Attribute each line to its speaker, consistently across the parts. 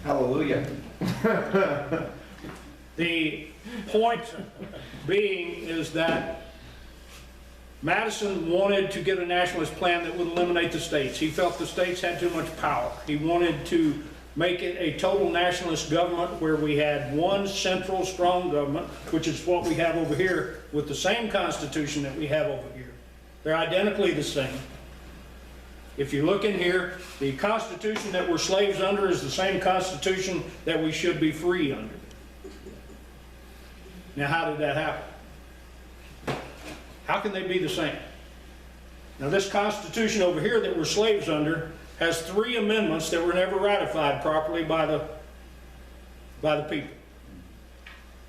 Speaker 1: Hallelujah.
Speaker 2: The point being is that Madison wanted to get a nationalist plan that would eliminate the states. He felt the states had too much power. He wanted to make it a total nationalist government where we had one central strong government, which is what we have over here with the same constitution that we have over here. They're identically the same. If you look in here, the constitution that we're slaves under is the same constitution that we should be free under. Now, how did that happen? How can they be the same? Now, this constitution over here that we're slaves under has 3 amendments that were never ratified properly by the people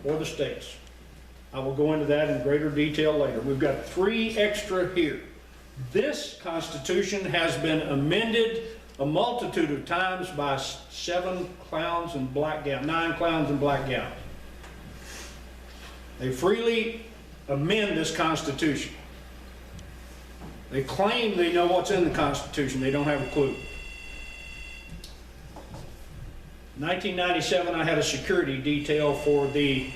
Speaker 2: or the states. I will go into that in greater detail later. We've got 3 extra here. This Constitution has been amended a multitude of times by 7 clowns in black gowns, 9 clowns in black gowns. They freely amend this Constitution. They claim they know what's in the Constitution. They don't have a clue. In 1997, I had a security detail for the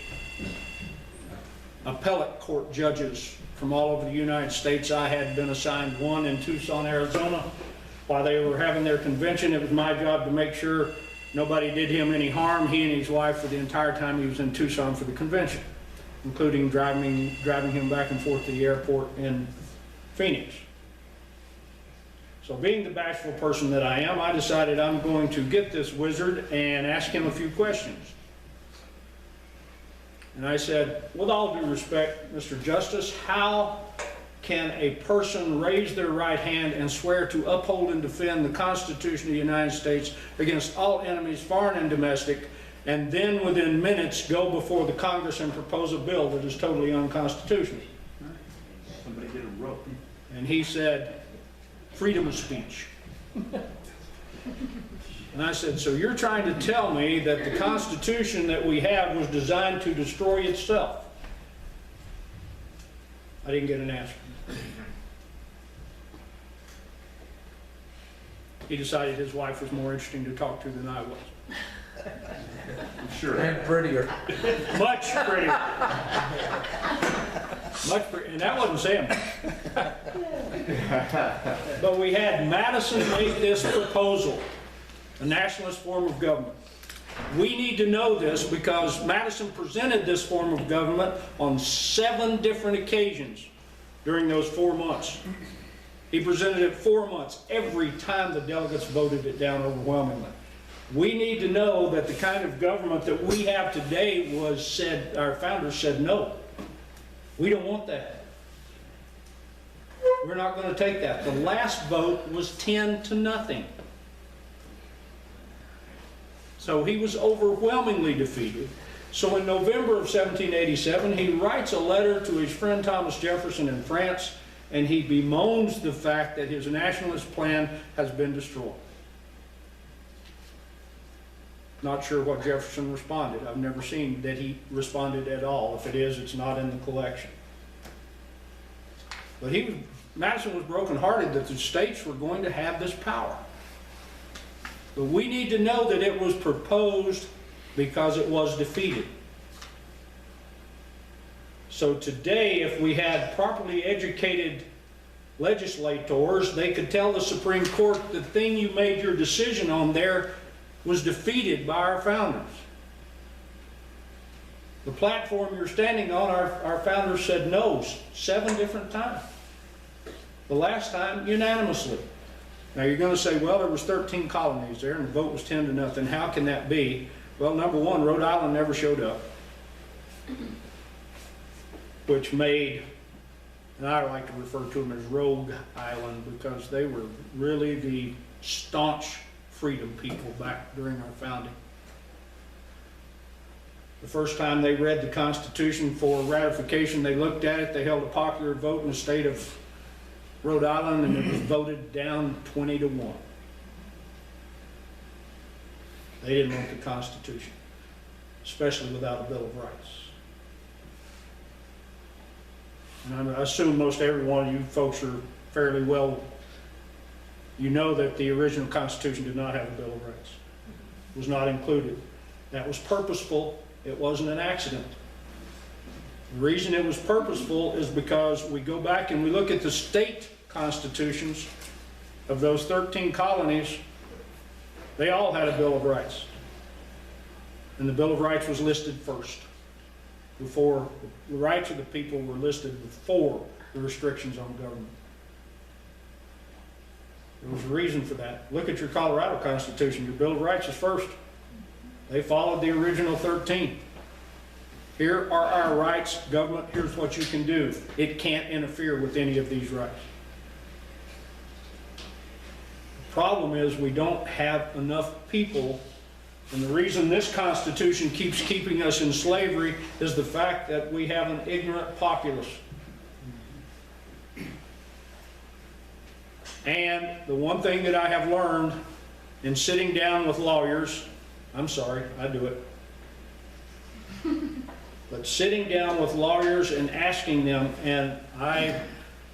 Speaker 2: appellate court judges from all over the United States. I had been assigned one in Tucson, Arizona. While they were having their convention, it was my job to make sure nobody did him any harm, he and his wife, for the entire time he was in Tucson for the convention, including driving him back and forth to the airport in Phoenix. So being the bashful person that I am, I decided I'm going to get this wizard and ask him a few questions. And I said, with all due respect, Mr. Justice, how can a person raise their right hand and swear to uphold and defend the Constitution of the United States against all enemies, foreign and domestic, and then within minutes go before the Congress and propose a bill that is totally unconstitutional?
Speaker 1: Somebody did a rope.
Speaker 2: And he said, freedom of speech. And I said, so you're trying to tell me that the Constitution that we have was designed to destroy itself? I didn't get an answer. He decided his wife was more interesting to talk to than I was.
Speaker 1: I'm sure.
Speaker 3: And prettier.
Speaker 2: Much prettier. Much prettier. And that wasn't saying much. But we had Madison make this proposal, a nationalist form of government. We need to know this because Madison presented this form of government on 7 different occasions during those 4 months. He presented it 4 months every time the delegates voted it down overwhelmingly. We need to know that the kind of government that we have today was said, our founders said no. We don't want that. We're not going to take that. The last vote was 10-0. So he was overwhelmingly defeated. So in November of 1787, he writes a letter to his friend Thomas Jefferson in France, and he bemoans the fact that his nationalist plan has been destroyed. Not sure what Jefferson responded. I've never seen that he responded at all. If it is, it's not in the collection. But Madison was brokenhearted that the states were going to have this power. But we need to know that it was proposed because it was defeated. So today, if we had properly educated legislators, they could tell the Supreme Court the thing you made your decision on there was defeated by our founders. The platform you're standing on, our founders said no 7 different times. The last time, unanimously. Now you're going to say, well, there was 13 colonies there and the vote was 10-0. How can that be? Well, number one, Rhode Island never showed up, which made, and I like to refer to them as Rogue Island, because they were really the staunch freedom people back during our founding. The first time they read the Constitution for ratification, they looked at it, they held a popular vote in the state of Rhode Island, and it was voted down 20-1. They didn't want the Constitution, especially without a Bill of Rights. And I assume most every one of you folks are fairly well, you know that the original Constitution did not have a Bill of Rights. was not included. That was purposeful. It wasn't an accident. The reason it was purposeful is because we go back and we look at the state constitutions of those 13 colonies. They all had a Bill of Rights. And the Bill of Rights was listed first, before the rights of the people were listed before the restrictions on government. There was a reason for that. Look at your Colorado Constitution. Your Bill of Rights is first. They followed the original 13. Here are our rights, government, here's what you can do. It can't interfere with any of these rights. The problem is we don't have enough people, and the reason this Constitution keeps keeping us in slavery is the fact that we have an ignorant populace. And the one thing that I have learned in sitting down with lawyers, I'm sorry, I do it. But sitting down with lawyers and asking them, and I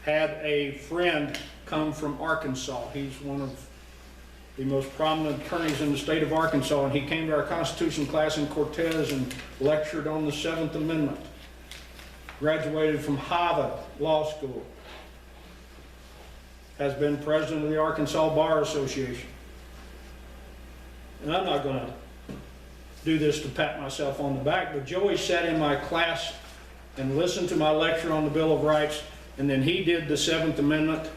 Speaker 2: had a friend come from Arkansas. He's one of the most prominent attorneys in the state of Arkansas, and he came to our Constitution class in Cortez and lectured on the 7th Amendment. Graduated from Harvard Law School. Has been president of the Arkansas Bar Association. And I'm not going to do this to pat myself on the back, but Joey sat in my class and listened to my lecture on the Bill of Rights, and then he did the 7th Amendment.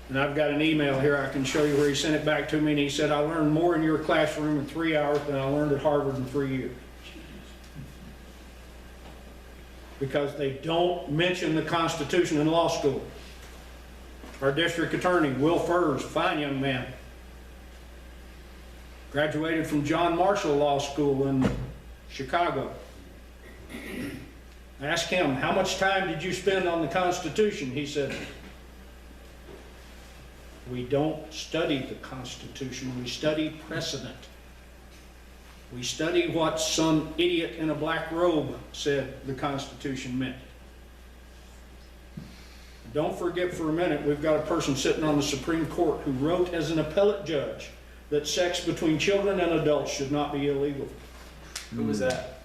Speaker 2: And I've got an email here I can show you where he sent it back to me, and he said, I learned more in your classroom in 3 hours than I learned at Harvard in 3 years. Because they don't mention the Constitution in law school. Our district attorney, Will Furs, fine young man, graduated from John Marshall Law School in Chicago. I asked him, how much time did you spend on the Constitution? He said, we don't study the Constitution, we study precedent. We study what some idiot in a black robe said the Constitution meant. Don't forget for a minute, we've got a person sitting on the Supreme Court who wrote as an appellate judge that sex between children and adults should not be illegal.
Speaker 3: Who was that?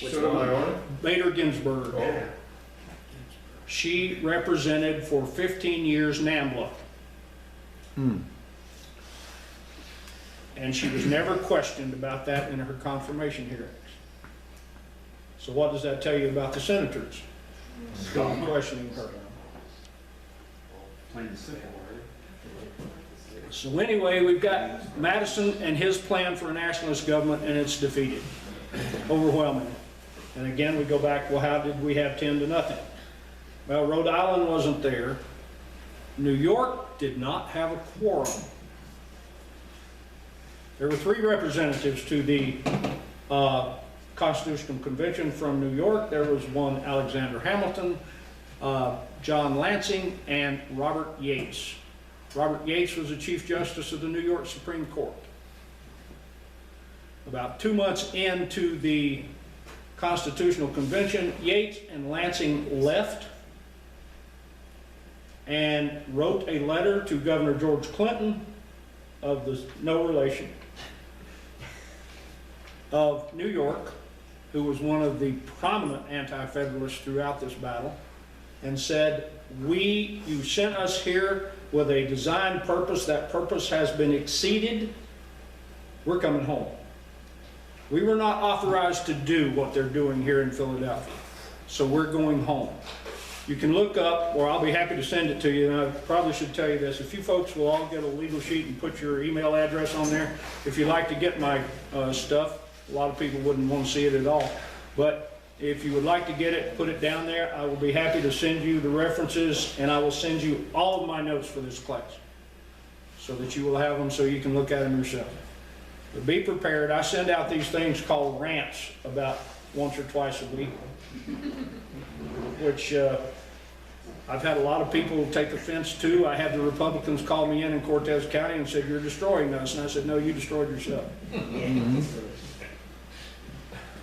Speaker 3: Which
Speaker 1: So
Speaker 3: one?
Speaker 1: am I on it?
Speaker 2: Bader Ginsburg.
Speaker 1: Oh.
Speaker 2: She represented for 15 years NAMBLA. And she was never questioned about that in her confirmation hearings. So what does that tell you about the senators? Stop questioning her.
Speaker 1: Plain and simple, right?
Speaker 2: So anyway, we've got Madison and his plan for a nationalist government, and it's defeated, overwhelmingly. And again, we go back, well, how did we have 10-0? Well, Rhode Island wasn't there. New York did not have a quorum. There were 3 representatives to the Constitutional Convention from New York. There was one Alexander Hamilton, John Lansing, and Robert Yates. Robert Yates was the Chief Justice of the New York Supreme Court. About 2 months into the Constitutional Convention, Yates and Lansing left and wrote a letter to Governor George Clinton of the no relation of New York, who was one of the prominent anti-federalists throughout this battle, and said, you sent us here with a design purpose. That purpose has been exceeded. We're coming home. We were not authorized to do what they're doing here in Philadelphia, so we're going home. You can look up, or I'll be happy to send it to you, and I probably should tell you this. If you folks will all get a legal sheet and put your email address on there, if you'd like to get my stuff, a lot of people wouldn't want to see it at all. But if you would like to get it, put it down there. I will be happy to send you the references, and I will send you all of my notes for this class so that you will have them so you can look at them yourself. But be prepared. I send out these things called rants about once or twice a week, which I've had a lot of people take offense to. I had the Republicans call me in Cortez County and said, you're destroying us. And I said, no, you destroyed yourself.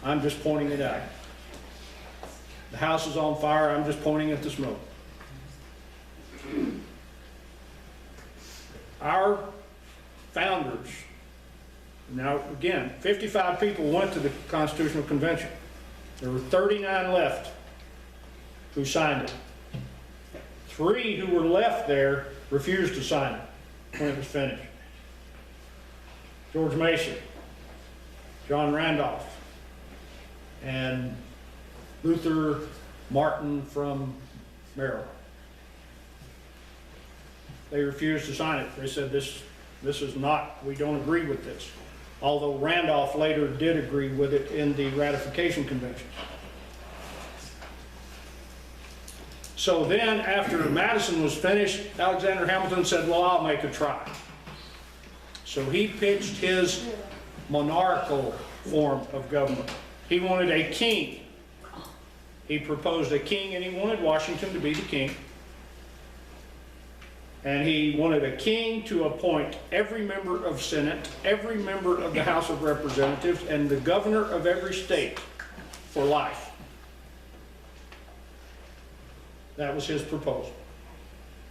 Speaker 2: I'm just pointing it out. The house is on fire. I'm just pointing at the smoke. Our founders Now, again, 55 people went to the Constitutional Convention. There were 39 left who signed it. 3 who were left there refused to sign it when it was finished. George Mesa, John Randolph, and Luther Martin from Maryland. They refused to sign it. They said this is not, we don't agree with this. Although Randolph later did agree with it in the ratification convention. So then, after Madison was finished, Alexander Hamilton said, well, I'll make a try. So he pitched his monarchical form of government. He wanted a king. He proposed a king, and he wanted Washington to be the king. And he wanted a king to appoint every member of Senate, every member of the House of Representatives, and the governor of every state for life. That was his proposal.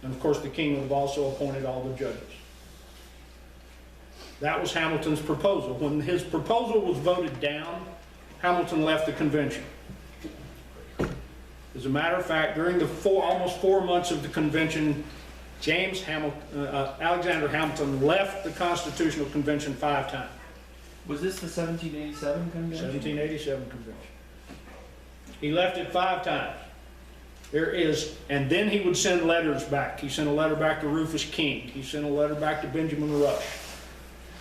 Speaker 2: And of course, the king would have also appointed all the judges. That was Hamilton's proposal. When his proposal was voted down, Hamilton left the convention. As a matter of fact, during the almost 4 months of the convention, Alexander Hamilton left the Constitutional Convention 5 times.
Speaker 3: Was this the 1787 convention?
Speaker 2: 1787 convention. He left it 5 times. And then he would send letters back. He sent a letter back to Rufus King. He sent a letter back to Benjamin Rush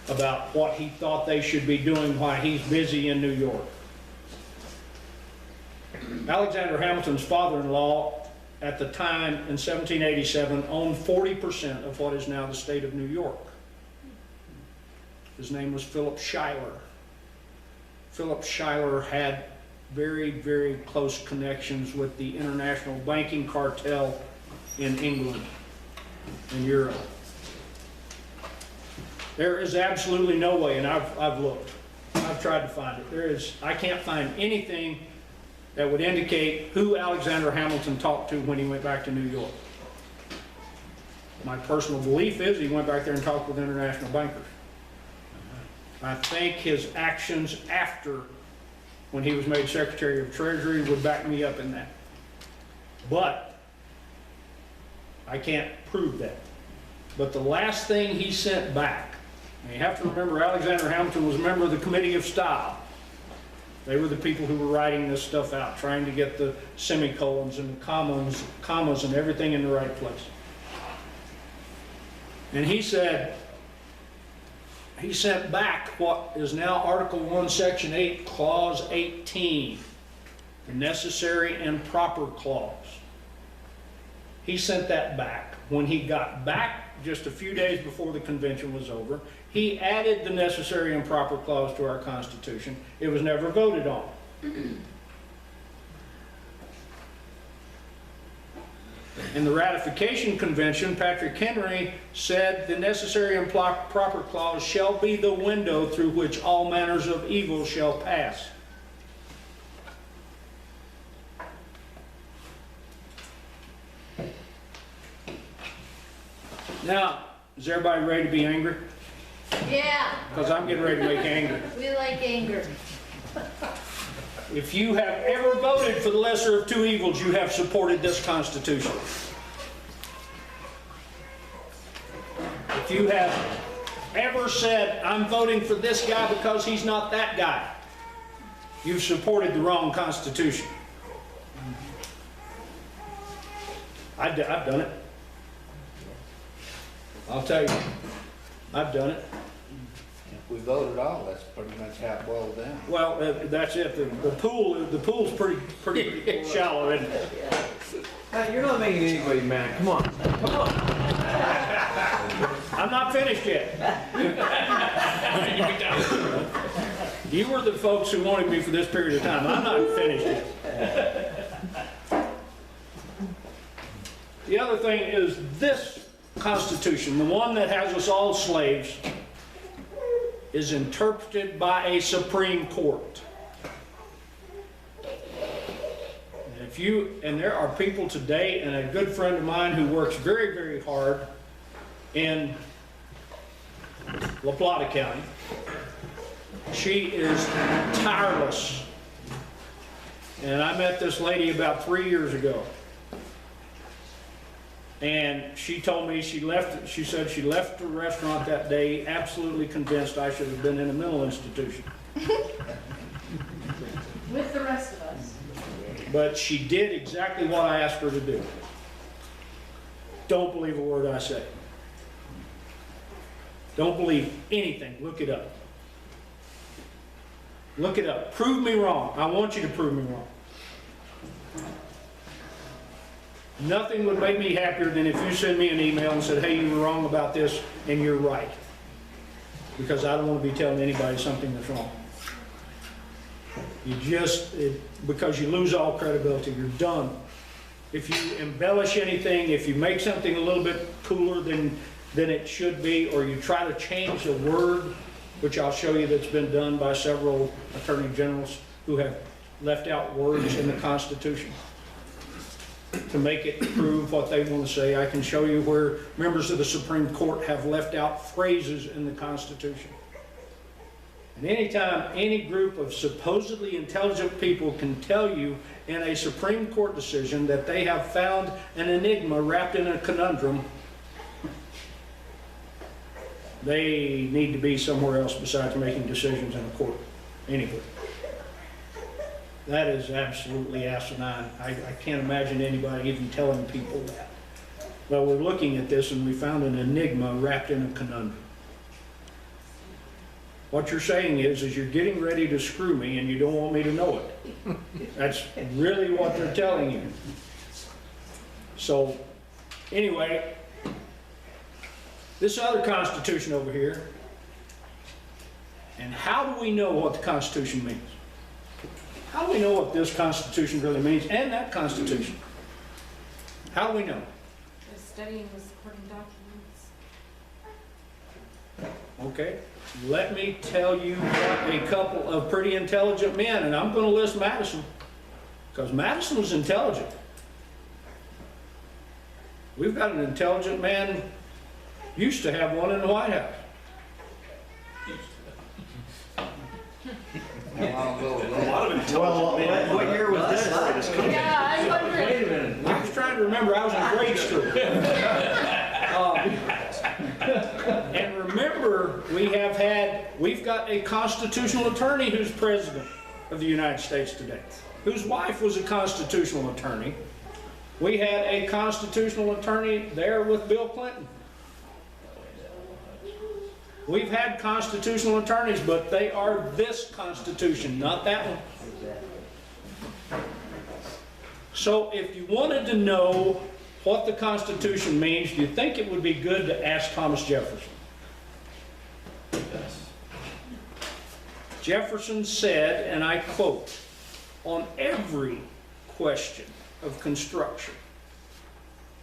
Speaker 2: about what he thought they should be doing while he's busy in New York. Alexander Hamilton's father-in-law at the time in 1787 owned 40% of what is now the state of New York. His name was Philip Schuyler. Philip Schuyler had very, very close connections with the international banking cartel in England and Europe. There is absolutely no way, and I've looked, I've tried to find it. I can't find anything that would indicate who Alexander Hamilton talked to when he went back to New York. My personal belief is he went back there and talked with international bankers. I think his actions after, when he was made Secretary of Treasury, would back me up in that. But I can't prove that. But the last thing he sent back, and you have to remember Alexander Hamilton was a member of the Committee of Style. They were the people who were writing this stuff out, trying to get the semicolons and commas and everything in the right place. And he said, he sent back what is now Article 1, Section 8, Clause 18, the necessary and proper clause. He sent that back. When he got back just a few days before the convention was over, he added the necessary and proper clause to our Constitution. It was never voted on. In the ratification convention, Patrick Henry said the necessary and proper clause shall be the window through which all manners of evil shall pass. Now, is everybody ready to be angry?
Speaker 4: Yeah,
Speaker 2: Because I'm getting ready to make angry.
Speaker 4: we like anger.
Speaker 2: If you have ever voted for the lesser of two evils, you have supported this Constitution. If you have ever said, I'm voting for this guy because he's not that guy, you've supported the wrong Constitution. I've done it. I'll tell you, I've done it.
Speaker 5: If we vote at all, that's pretty much how it boils down.
Speaker 2: Well, that's it. The pool's pretty shallow, isn't it?
Speaker 3: Hey, you're not making anybody mad. Come on. Come on.
Speaker 2: I'm not finished yet. You were the folks who wanted me for this period of time. I'm not finished yet. The other thing is this Constitution, the one that has us all slaves, is interpreted by a Supreme Court. And there are people today, and a good friend of mine who works very, very hard in La Plata County, she is tireless. And I met this lady about 3 years ago. And she told me she said she left the restaurant that day absolutely convinced I should have been in a mental institution.
Speaker 4: With the rest of us.
Speaker 2: But she did exactly what I asked her to do. Don't believe a word I say. Don't believe anything. Look it up. Look it up. Prove me wrong. I want you to prove me wrong. Nothing would make me happier than if you send me an email and said, hey, you were wrong about this and you're right. Because I don't want to be telling anybody something that's wrong. Because you lose all credibility, you're done. If you embellish anything, if you make something a little bit cooler than it should be, or you try to change a word, which I'll show you that's been done by several attorney generals who have left out words in the Constitution to make it prove what they want to say. I can show you where members of the Supreme Court have left out phrases in the Constitution. And anytime any group of supposedly intelligent people can tell you in a Supreme Court decision that they have found an enigma wrapped in a conundrum, they need to be somewhere else besides making decisions in a court, anywhere. That is absolutely asinine. I can't imagine anybody even telling people that. Well, we're looking at this and we found an enigma wrapped in a conundrum. What you're saying is you're getting ready to screw me and you don't want me to know it. That's really what they're telling you. So, anyway, this other Constitution over here, and how do we know what the Constitution means? How do we know what this Constitution really means and that Constitution? How do we know?
Speaker 6: By studying the supporting documents.
Speaker 2: Okay, let me tell you what a couple of pretty intelligent men, and I'm going to list Madison, because Madison was intelligent. We've got an intelligent man, used to have one in the White House.
Speaker 5: How long ago was
Speaker 1: A
Speaker 5: that?
Speaker 1: lot of intelligent
Speaker 3: Well,
Speaker 1: men.
Speaker 3: what year was this?
Speaker 4: Yeah, I'm wondering.
Speaker 3: Wait a minute.
Speaker 2: I was trying to remember, I was in grade school. And remember, we've got a constitutional attorney who's president of the United States today, whose wife was a constitutional attorney. We had a constitutional attorney there with Bill Clinton. We've had constitutional attorneys, but they are this Constitution, not that one. So if you wanted to know what the Constitution means, do you think it would be good to ask Thomas Jefferson?
Speaker 1: Yes.
Speaker 2: Jefferson said, and I quote, "On every question of construction,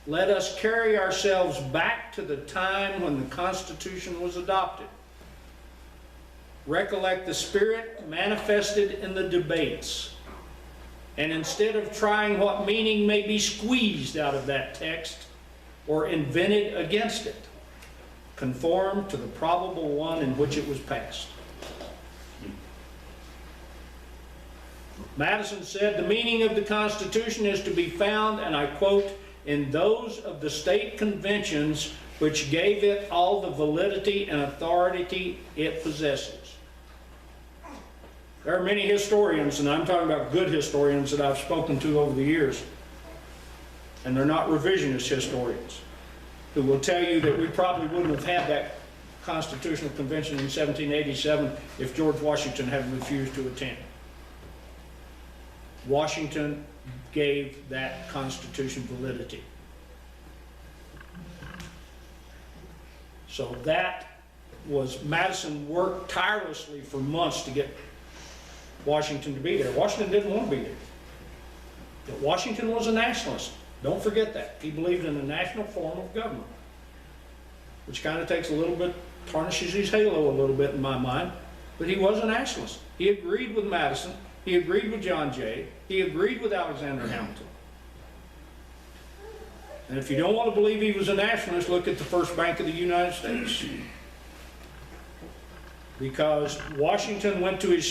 Speaker 2: let us carry ourselves back to the time when the Constitution was adopted. Recollect the spirit manifested in the debates, and instead of trying what meaning may be squeezed out of that text or invented against it, conform to the probable one in which it was passed." Madison said, "The meaning of the Constitution is to be found," and I quote, "in those of the state conventions which gave it all the validity and authority it possesses." There are many historians, and I'm talking about good historians that I've spoken to over the years, and they're not revisionist historians, who will tell you that we probably wouldn't have had that Constitutional Convention in 1787 if George Washington had refused to attend. Washington gave that Constitution validity. So that was, Madison worked tirelessly for months to get Washington to be there. Washington didn't want to be there. But Washington was a nationalist. Don't forget that. He believed in a national form of government, which kind of takes a little bit, tarnishes his halo a little bit in my mind, but he was a nationalist. He agreed with Madison. He agreed with John Jay. He agreed with Alexander Hamilton. And if you don't want to believe he was a nationalist, look at the first Bank of the United States. because Washington went to his